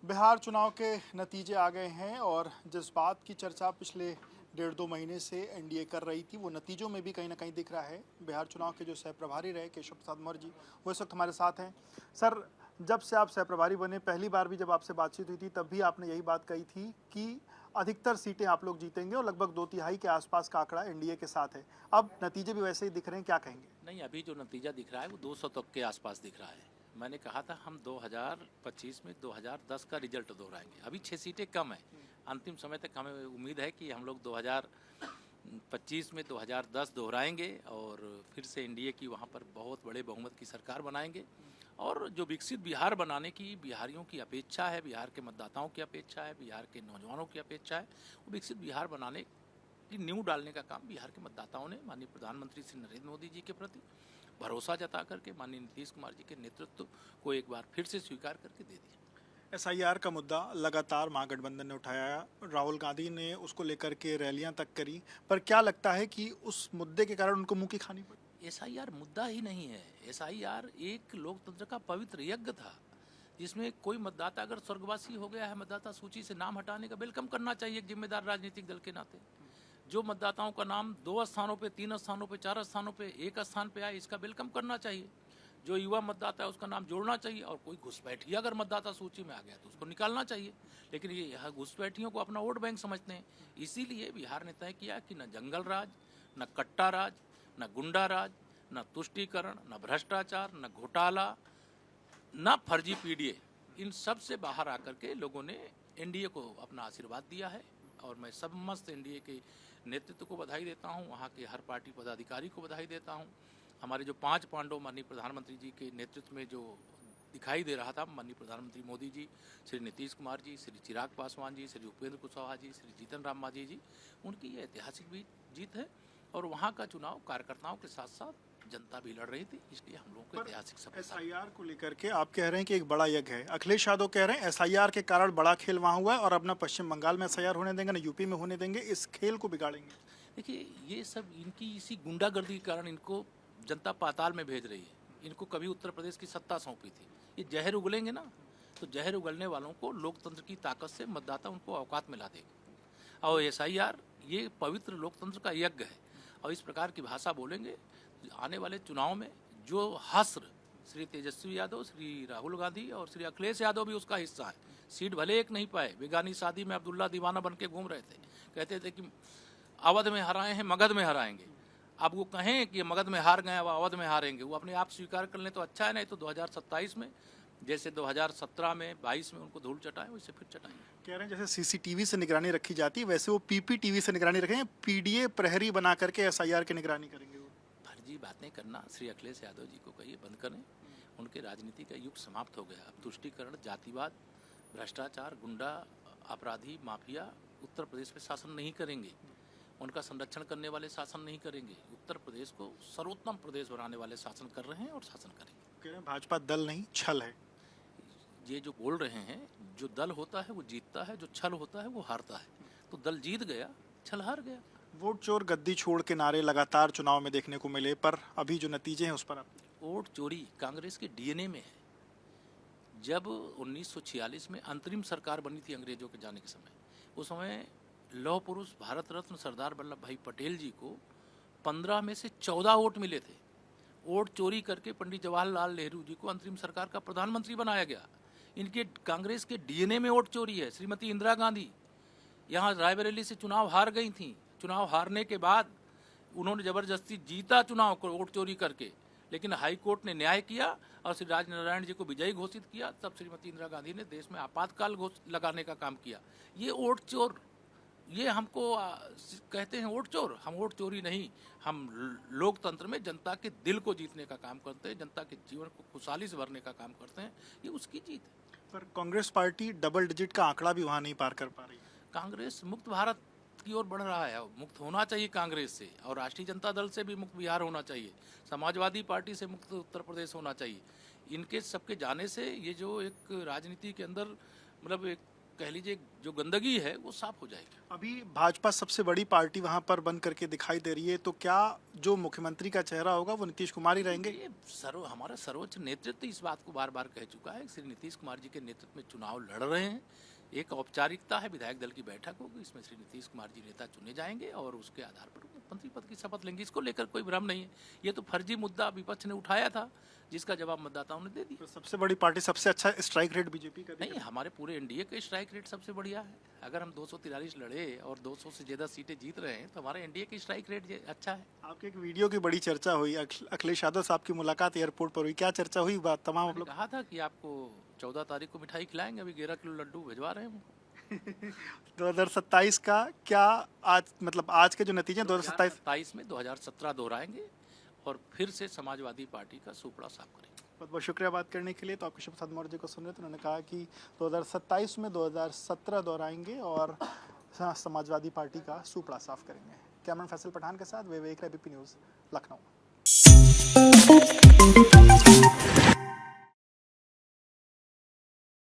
बिहार चुनाव के नतीजे आ गए हैं और जिस बात की चर्चा पिछले 1.5-2 महीने से एनडीए कर रही थी वो नतीजों में भी कहीं ना कहीं दिख रहा है। बिहार चुनाव के जो सह प्रभारी रहे केशव प्रसाद मौर्य जी वो इस वक्त हमारे साथ हैं। सर, जब से आप सह प्रभारी बने, पहली बार भी जब आपसे बातचीत हुई थी तब भी आपने यही बात कही थी कि अधिकतर सीटें आप लोग जीतेंगे और लगभग 2/3 के आसपास का आंकड़ा एनडीए के साथ है। अब नतीजे भी वैसे ही दिख रहे हैं, क्या कहेंगे? नहीं, अभी जो नतीजा दिख रहा है वो 200 तक के आसपास दिख रहा है। मैंने कहा था हम 2025 में 2010 का रिजल्ट दोहराएंगे। अभी 6 सीटें कम है। अंतिम समय तक हमें उम्मीद है कि हम लोग 2025 में 2010 दोहराएंगे और फिर से एनडीए की वहाँ पर बहुत बड़े बहुमत की सरकार बनाएंगे। और जो विकसित बिहार बनाने की बिहारियों की अपेक्षा है, बिहार के मतदाताओं की अपेक्षा है, बिहार के नौजवानों की अपेक्षा है, वो विकसित बिहार बनाने की नींव डालने का काम बिहार के मतदाताओं ने माननीय प्रधानमंत्री श्री नरेंद्र मोदी जी के प्रति भरोसा जता करके माननीय नीतीश कुमार जी के नेतृत्व को एक बार फिर से स्वीकार करके दे दिया। एसआईआर का मुद्दा लगातार महागठबंधन ने उठाया, राहुल गांधी ने उसको लेकर के रैलियां तक करी, पर क्या लगता है कि उस मुद्दे के कारण उनको मुंह की खानी पड़ी? एसआईआर मुद्दा ही नहीं है। एसआईआर एक लोकतंत्र का पवित्र यज्ञ था जिसमें कोई मतदाता अगर स्वर्गवासी हो गया है, मतदाता सूची से नाम हटाने का वेलकम करना चाहिए एक जिम्मेदार राजनीतिक दल के नाते। जो मतदाताओं का नाम 2 स्थानों पे, 3 स्थानों पे, 4 स्थानों पे, एक स्थान पे आए, इसका वेलकम करना चाहिए। जो युवा मतदाता है उसका नाम जोड़ना चाहिए और कोई घुसपैठिया अगर मतदाता सूची में आ गया तो उसको निकालना चाहिए। लेकिन ये यहाँ घुसपैठियों को अपना वोट बैंक समझते हैं। इसीलिए बिहार ने तय किया कि न जंगल राज, न कट्टा राज, न गुंडा राज, न तुष्टीकरण, न भ्रष्टाचार, न घोटाला, न फर्जी पीडीए, इन सब से बाहर आकर के लोगों ने एनडीए को अपना आशीर्वाद दिया है। और मैं समस्त एनडीए के नेतृत्व को बधाई देता हूं, वहां के हर पार्टी पदाधिकारी को बधाई देता हूं। हमारे जो 5 पांडव माननीय प्रधानमंत्री जी के नेतृत्व में जो दिखाई दे रहा था, माननीय प्रधानमंत्री मोदी जी, श्री नीतीश कुमार जी, श्री चिराग पासवान जी, श्री उपेंद्र कुशवाहा जी, श्री जीतन राम मांझी जी, उनकी ये ऐतिहासिक भी जीत है। और वहाँ का चुनाव कार्यकर्ताओं के साथ साथ जनता भी लड़ रही थी, इसलिए हम लोगों को ऐतिहासिक सफलता। एसआईआर को लेकर के आप कह रहे हैं कि एक बड़ा यज्ञ है, अखिलेश यादव कह रहे हैं एसआईआर के कारण बड़ा खेल वहां हुआ है और अपना पश्चिम बंगाल में एसआईआर होने देंगे, ना यूपी में होने देंगे, इस खेल को बिगाड़ेंगे। देखिए, ये सब इनकी इसी गुंडागर्दी के कारण इनको जनता पाताल में भेज रही है। इनको कभी उत्तर प्रदेश की सत्ता सौंपी थी, ये जहर उगलेंगे ना, तो जहर उगलने वालों को लोकतंत्र की ताकत से मतदाता उनको औकात में ला देगा। और एसआईआर ये पवित्र लोकतंत्र का यज्ञ है और इस प्रकार की भाषा बोलेंगे आने वाले चुनाव में जो हस्र श्री तेजस्वी यादव, श्री राहुल गांधी और श्री अखिलेश यादव भी उसका हिस्सा है। सीट भले एक नहीं पाए, बेगानी शादी में अब्दुल्ला दीवाना बन के घूम रहे थे, कहते थे कि अवध में हराए हैं, मगध में हराएंगे। अब वो कहें कि मगध में हार गए, अब अवध में हारेंगे, वो अपने आप स्वीकार कर लें तो अच्छा है, नहीं तो 2027 में जैसे 2017 में 22 में उनको धूल चटाएं, वैसे फिर चटाएंगे। कह रहे हैं जैसे सीसीटीवी से निगरानी रखी जाती है वैसे वो पीपीटीवी से निगरानी रखेंगे, पीडीए प्रहरी बना करके एसआईआर की निगरानी करेंगे। वो फर्जी बातें करना श्री अखिलेश यादव जी को कहिए बंद करें। उनके राजनीति का युग समाप्त हो गया। अब तुष्टीकरण, जातिवाद, भ्रष्टाचार, गुंडा, अपराधी, माफिया उत्तर प्रदेश में शासन नहीं करेंगे। उनका संरक्षण करने वाले शासन नहीं करेंगे। उत्तर प्रदेश को सर्वोत्तम प्रदेश बनाने वाले शासन कर रहे हैं और शासन करेंगे। कह रहे हैं भाजपा दल नहीं छल है। ये जो बोल रहे हैं, जो दल होता है वो जीतता है, जो छल होता है वो हारता है। तो दल जीत गया, छल हार गया। वोट चोर गद्दी छोड़ के नारे लगातार चुनाव में देखने को मिले, पर अभी जो नतीजे हैं उस पर आप... वोट चोरी कांग्रेस के डीएनए में है। जब 1946 में अंतरिम सरकार बनी थी अंग्रेजों के जाने के समय, उस समय लौह पुरुष भारत रत्न सरदार वल्लभ भाई पटेल जी को 15 में से 14 वोट मिले थे। वोट चोरी करके पंडित जवाहरलाल नेहरू जी को अंतरिम सरकार का प्रधानमंत्री बनाया गया। इनके कांग्रेस के डीएनए में वोट चोरी है। श्रीमती इंदिरा गांधी यहाँ रायबरेली से चुनाव हार गई थी। चुनाव हारने के बाद उन्होंने जबरदस्ती जीता चुनाव को वोट चोरी करके, लेकिन हाई कोर्ट ने न्याय किया और श्री राजनारायण जी को विजयी घोषित किया। तब श्रीमती इंदिरा गांधी ने देश में आपातकाल लगाने का काम किया। ये वोट चोर, ये हमको कहते हैं वोट चोर। हम वोट चोरी नहीं, हम लोकतंत्र में जनता के दिल को जीतने का काम करते हैं, जनता के जीवन को खुशहाली से भरने का काम करते हैं। ये उसकी जीत है। पर कांग्रेस पार्टी डबल डिजिट का आंकड़ा भी वहां नहीं पार कर पा रही। कांग्रेस मुक्त भारत की ओर बढ़ रहा है। मुक्त होना चाहिए कांग्रेस से, और राष्ट्रीय जनता दल से भी मुक्त बिहार होना चाहिए, समाजवादी पार्टी से मुक्त उत्तर प्रदेश होना चाहिए। इनके सबके जाने से ये जो एक राजनीति के अंदर मतलब एक कह लीजिए जो गंदगी है वो साफ हो जाएगी। अभी भाजपा सबसे बड़ी पार्टी वहां पर बन करके दिखाई दे रही है, तो क्या जो मुख्यमंत्री का चेहरा होगा वो नीतीश कुमार ही रहेंगे? ये हमारा सर्वोच्च नेतृत्व इस बात को बार बार कह चुका है। श्री नीतीश कुमार जी के नेतृत्व में चुनाव लड़ रहे हैं। एक औपचारिकता है, विधायक दल की बैठक होगी, इसमें श्री नीतीश कुमार जी नेता चुने जाएंगे और उसके आधार पर मुख्यमंत्री पद की शपथ लेंगे। इसको लेकर कोई भ्रम नहीं है। ये तो फर्जी मुद्दा विपक्ष ने उठाया था, जिसका जवाब मतदाताओं ने दे दिया। तो सबसे बड़ी पार्टी, सबसे अच्छा स्ट्राइक रेट बीजेपी का नहीं, हमारे पूरे एनडीए का स्ट्राइक रेट सबसे बढ़िया है। अगर हम 243 लड़े और 200 से ज़्यादा सीटें जीत रहे हैं तो हमारे एनडीए की स्ट्राइक रेट अच्छा है। आपके एक वीडियो की बड़ी चर्चा हुई, अखिलेश यादव साहब की मुलाकात एयरपोर्ट पर हुई, क्या चर्चा हुई? बात तमाम आप लोग कहा था कि आपको 14 तारीख को मिठाई खिलाएंगे, अभी 11 किलो लड्डू भिजवा रहे हैं। 2027 का क्या आज, मतलब आज के जो नतीजे 2027 में 2017 दोहराएंगे और फिर से समाजवादी पार्टी का सुपड़ा साफ करेंगे। बहुत बहुत शुक्रिया बात करने के लिए। तो आपके शिव प्रसाद मौर्य जी को सुन रहे थे, उन्होंने कहा कि 2027 में 2017 दोहराएंगे और समाजवादी पार्टी का सुपड़ा साफ करेंगे। कैमरामैन फैसल पठान के साथ विवेक, एबीपी न्यूज़, लखनऊ।